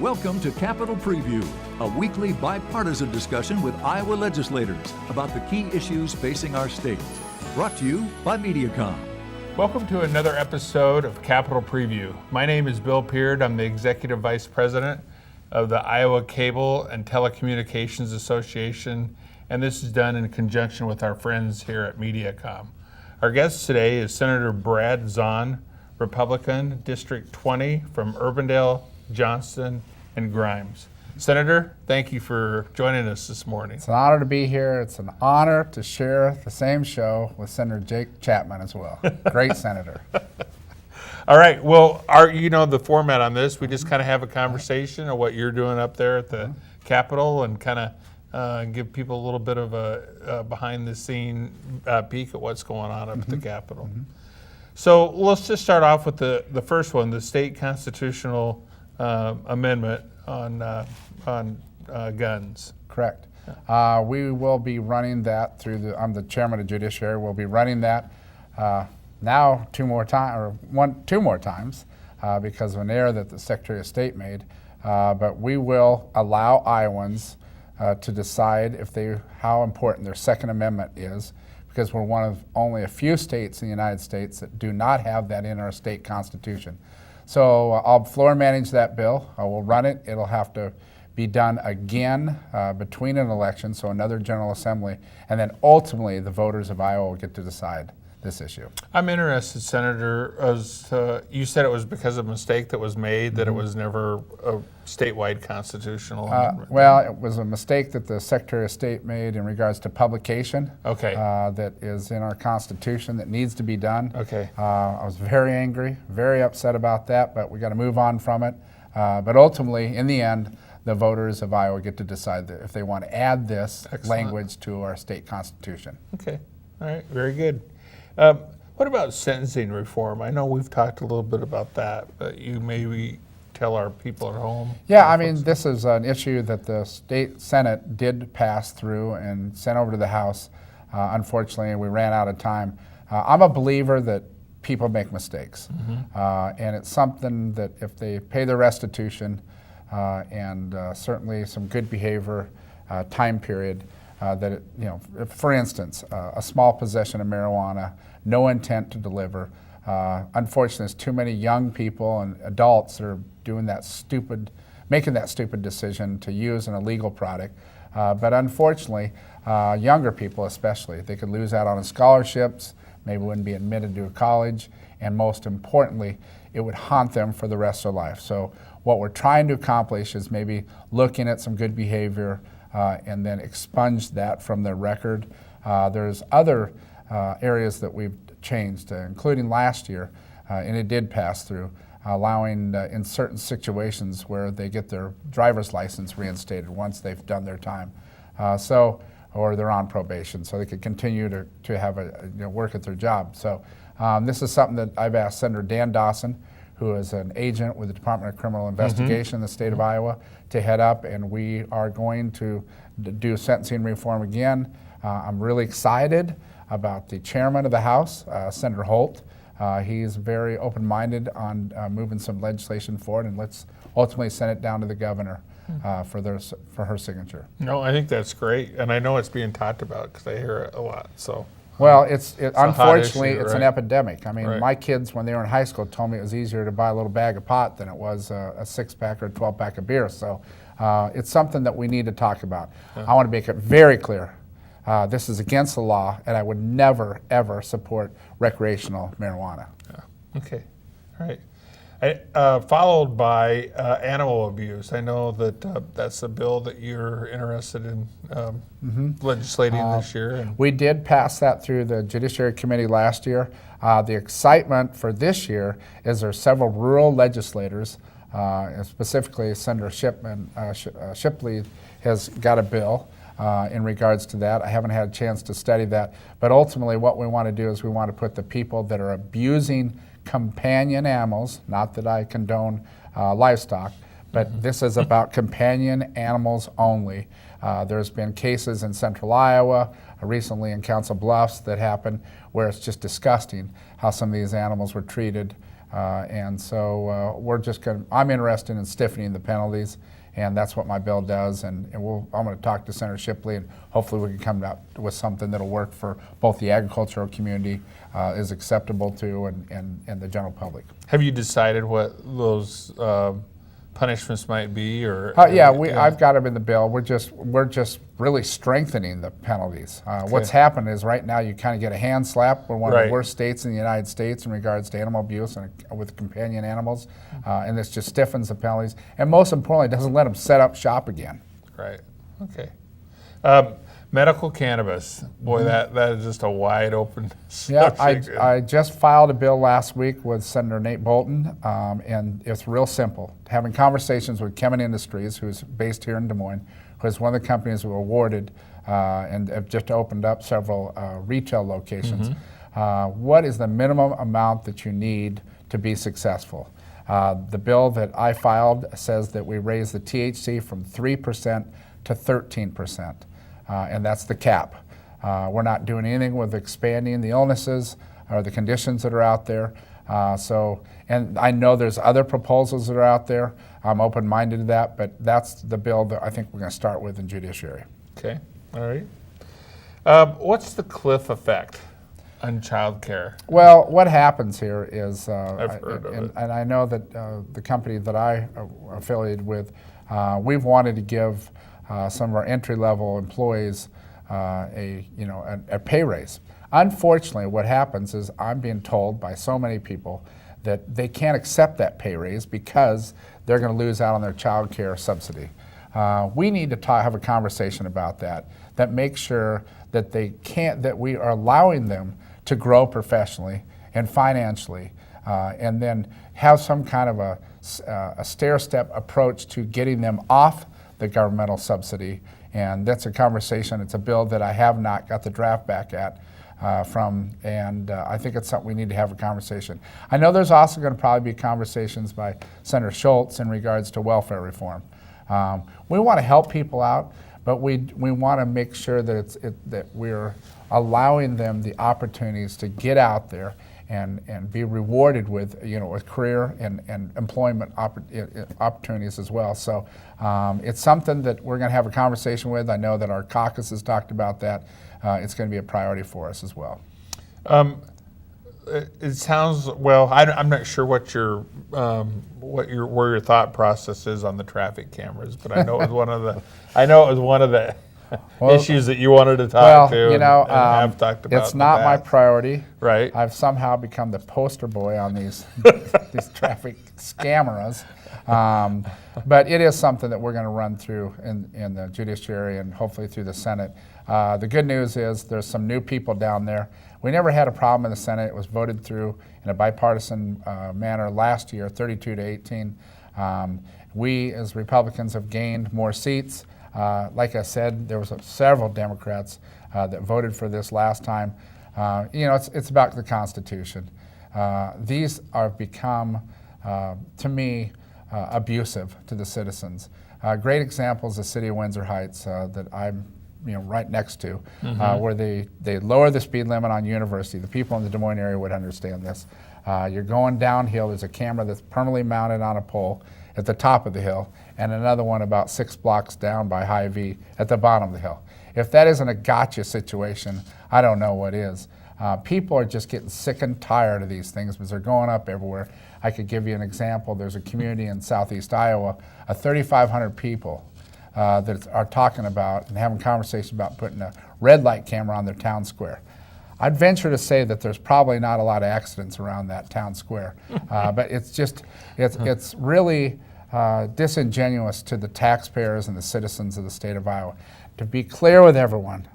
Welcome to Capitol Preview, a weekly bipartisan discussion with Iowa legislators about the key issues facing our state. Brought to you by Mediacom. Welcome to another episode of Capitol Preview. My name is Bill Peard. I'm the Executive Vice President of the Iowa Cable and Telecommunications Association, and this is done in conjunction with our friends here at Mediacom. Our guest today is Senator Brad Zaun, Republican, District 20 from Urbandale, Johnston, and Grimes. Senator, thank you for joining us this morning. It's an honor to be here. It's an honor to share the same show with Senator Jake Chapman as well. Great senator. All right, well, the format on this, we just kind of have a conversation of what you're doing up there at the Capitol and kind of give people a little bit of a behind-the-scene peek at what's going on up at the Capitol. So let's just start off with the first one, the state constitutional amendment on guns. Correct. We will be running that through I'm the chairman of Judiciary. We'll be running that now two more times because of an error that the Secretary of State made. But we will allow Iowans to decide how important their Second Amendment is, because we're one of only a few states in the United States that do not have that in our state constitution. So I'll floor manage that bill. I will run it. It'll have to be done again between an election, so another General Assembly, and then ultimately the voters of Iowa will get to decide this issue. I'm interested, Senator, as you said it was because of a mistake that was made, that it was never a statewide constitutional amendment. Well, it was a mistake that the Secretary of State made in regards to publication. Okay. That is in our Constitution that needs to be done. Okay. I was very angry, very upset about that, but we got to move on from it. But ultimately, in the end, the voters of Iowa get to decide if they want to add this language to our state constitution. Okay. All right. Very good. What about sentencing reform? I know we've talked a little bit about that, but you maybe tell our people at home. Yeah, I mean, this is an issue that the state Senate did pass through and sent over to the House. Unfortunately, we ran out of time. I'm a believer that people make mistakes, and it's something that if they pay their restitution and certainly some good behavior time period, for instance, a small possession of marijuana, no intent to deliver. Unfortunately, there's too many young people and adults that are making that stupid decision to use an illegal product. But unfortunately, younger people especially, they could lose out on scholarships, maybe wouldn't be admitted to a college, and most importantly, it would haunt them for the rest of their life. So what we're trying to accomplish is maybe looking at some good behavior and then expunge that from their record. There's other areas that we've changed, including last year, and it did pass through, allowing in certain situations where they get their driver's license reinstated once they've done their time, or they're on probation, so they could continue to have work at their job. So this is something that I've asked Senator Dan Dawson, who is an agent with the Department of Criminal Investigation in the state of Iowa, to head up, and we are going to do sentencing reform again. I'm really excited about the chairman of the House, Senator Holt. He's very open-minded on moving some legislation forward, and let's ultimately send it down to the governor for her signature. No, I think that's great, and I know it's being talked about because I hear it a lot. So. Well, unfortunately, issue, it's an epidemic. I mean, my kids, when they were in high school, told me it was easier to buy a little bag of pot than it was a six-pack or a 12-pack of beer. So it's something that we need to talk about. I want to make it very clear. This is against the law, and I would never, ever support recreational marijuana. Okay. All right. Followed by animal abuse. I know that that's a bill that you're interested in legislating this year. And we did pass that through the Judiciary Committee last year. The excitement for this year is there are several rural legislators, specifically Senator Shipley has got a bill in regards to that. I haven't had a chance to study that, but ultimately what we want to do is we want to put the people that are abusing companion animals, not that I condone livestock, but this is about companion animals only. There's been cases in central Iowa, recently in Council Bluffs that happened where it's just disgusting how some of these animals were treated And so I'm interested in stiffening the penalties, and that's what my bill does. And I'm going to talk to Senator Shipley, and hopefully we can come up with something that'll work for both the agricultural community, is acceptable to, and the general public. Have you decided what those punishments might be, or? I've got them in the bill. We're just really strengthening the penalties. What's happened is right now you kind of get a hand slap. We're one of the worst states in the United States in regards to animal abuse and with companion animals, and this just stiffens the penalties. And most importantly, doesn't let them set up shop again. Right. Okay. Medical cannabis. Boy, that is just a wide open subject. Yeah, I just filed a bill last week with Senator Nate Bolton, and it's real simple. Having conversations with Kemin Industries, who's based here in Des Moines, who is one of the companies who were awarded and have just opened up several retail locations. What is the minimum amount that you need to be successful? The bill that I filed says that we raise the THC from 3% to 13%. And that's the cap. We're not doing anything with expanding the illnesses or the conditions that are out there. And I know there's other proposals that are out there. I'm open-minded to that, but that's the bill that I think we're going to start with in judiciary. Okay, all right. What's the cliff effect on child care? Well, what happens here is, I've heard of it. And I know that the company that I are affiliated with, we've wanted to give some of our entry-level employees a pay raise. Unfortunately, what happens is I'm being told by so many people that they can't accept that pay raise because they're going to lose out on their child care subsidy. We need to have a conversation about that makes sure that that we are allowing them to grow professionally and financially, and then have some kind of a stair-step approach to getting them off the governmental subsidy. And that's a conversation. It's a bill that I have not got the draft back from, and I think it's something we need to have a conversation. I know there's also going to probably be conversations by Senator Schultz in regards to welfare reform. We want to help people out, but we want to make sure that that we're allowing them the opportunities to get out there and be rewarded with with career and employment opportunities as well. So it's something that we're going to have a conversation with. I know that our caucus has talked about that. It's going to be a priority for us as well. It sounds well. I'm not sure where your thought process is on the traffic cameras, but I know it was one of the issues that you wanted to talk to. And have talked about. It's not my priority. Right. I've somehow become the poster boy on these traffic cameras. But it is something that we're going to run through in the judiciary and hopefully through the Senate. The good news is there's some new people down there. We never had a problem in the Senate. It was voted through in a bipartisan manner last year, 32 to 18. We as Republicans have gained more seats. Like I said, there was several Democrats that voted for this last time. It's about the Constitution. These are become, to me, abusive to the citizens. Great example is the city of Windsor Heights that I'm right next to, where they lower the speed limit on University. The people in the Des Moines area would understand this. You're going downhill, there's a camera that's permanently mounted on a pole at the top of the hill, and another one about 6 blocks down by Hy-Vee at the bottom of the hill. If that isn't a gotcha situation, I don't know what is. People are just getting sick and tired of these things because they're going up everywhere. I could give you an example. There's a community in southeast Iowa, 3,500 people that are talking about and having conversations about putting a red light camera on their town square. I'd venture to say that there's probably not a lot of accidents around that town square, but it's really disingenuous to the taxpayers and the citizens of the state of Iowa. To be clear with everyone,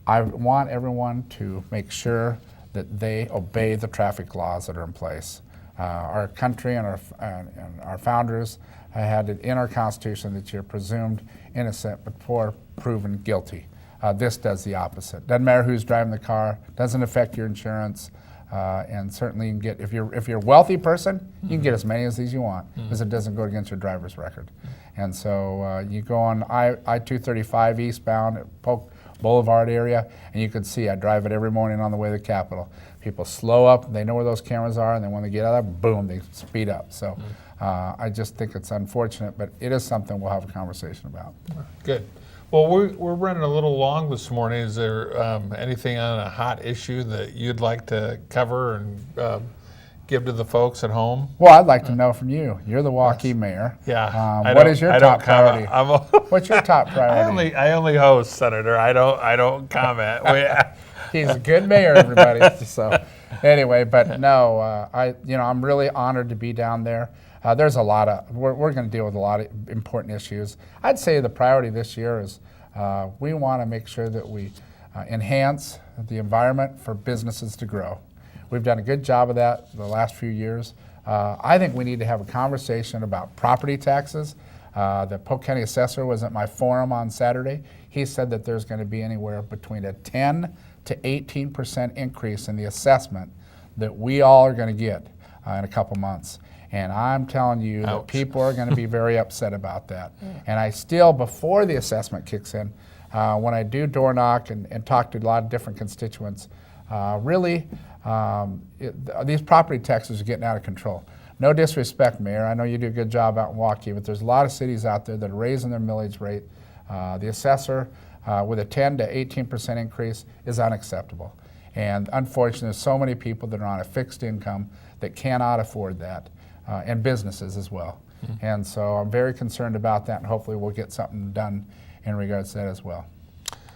I want everyone to make sure that they obey the traffic laws that are in place. Our country and our founders had it in our Constitution that you're presumed innocent before proven guilty. This does the opposite. Doesn't matter who's driving the car, doesn't affect your insurance, and certainly you can get, if you're a wealthy person, you can get as many as these you want, because it doesn't go against your driver's record. And so you go on I-235 eastbound at Boulevard area, and you can see I drive it every morning on the way to the Capitol. People slow up, they know where those cameras are, and then when they get out of there, boom, they speed up. So I just think it's unfortunate, but it is something we'll have a conversation about. Good. Well, we're running a little long this morning. Is there anything on a hot issue that you'd like to cover and give to the folks at home? Well, I'd like to know from you. You're the Waukee mayor. Yeah. What is your top priority? What's your top priority? I only host, Senator. I don't comment. He's a good mayor, everybody. So, anyway, but no, I'm really honored to be down there. There's a lot of we're going to deal with a lot of important issues. I'd say the priority this year is we want to make sure that we enhance the environment for businesses to grow. We've done a good job of that the last few years. I think we need to have a conversation about property taxes. The Polk County Assessor was at my forum on Saturday. He said that there's going to be anywhere between a 10 to 18% increase in the assessment that we all are going to get in a couple months. And I'm telling you that people are going to be very upset about that. And I still, before the assessment kicks in, when I do door knock and talk to a lot of different constituents, these property taxes are getting out of control. No disrespect, Mayor. I know you do a good job out in Waukee, but there's a lot of cities out there that are raising their millage rate. The assessor with a 10 to 18% increase is unacceptable. And unfortunately, there's so many people that are on a fixed income that cannot afford that, and businesses as well. Mm-hmm. And so I'm very concerned about that, and hopefully we'll get something done in regards to that as well.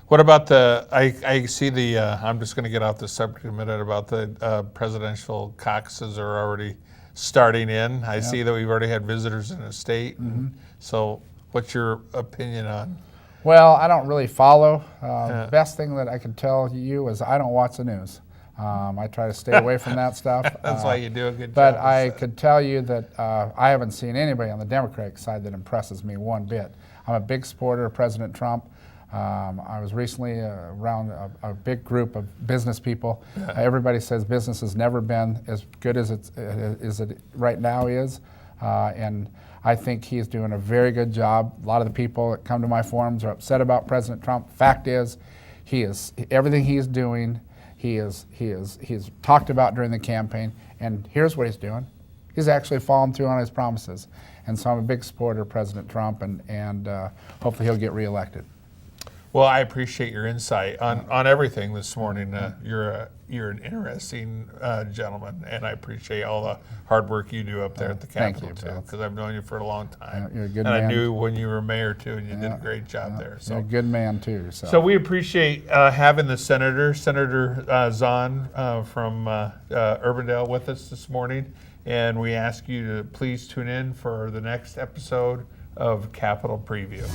What about I see I'm just going to get off the subject a minute about the presidential caucuses are already starting in. I see that we've already had visitors in the state. Mm-hmm. So what's your opinion on? Well, I don't really follow. The best thing that I can tell you is I don't watch the news. I try to stay away from that stuff. That's why you do a good job. But I could tell you that I haven't seen anybody on the Democratic side that impresses me one bit. I'm a big supporter of President Trump. I was recently around a big group of business people. Everybody says business has never been as good as it right now is. And I think he's doing a very good job. A lot of the people that come to my forums are upset about President Trump. Fact is, everything he's doing, he's talked about during the campaign. And here's what he's doing. He's actually following through on his promises. And so I'm a big supporter of President Trump, and hopefully he'll get reelected. Well, I appreciate your insight on everything this morning. You're an interesting gentleman, and I appreciate all the hard work you do up there at the Capitol too. Because I've known you for a long time, you're a good man. I knew when you were mayor too, and you did a great job there. So you're a good man too. So we appreciate having the Senator Zaun from Urbandale with us this morning, and we ask you to please tune in for the next episode of Capitol Preview.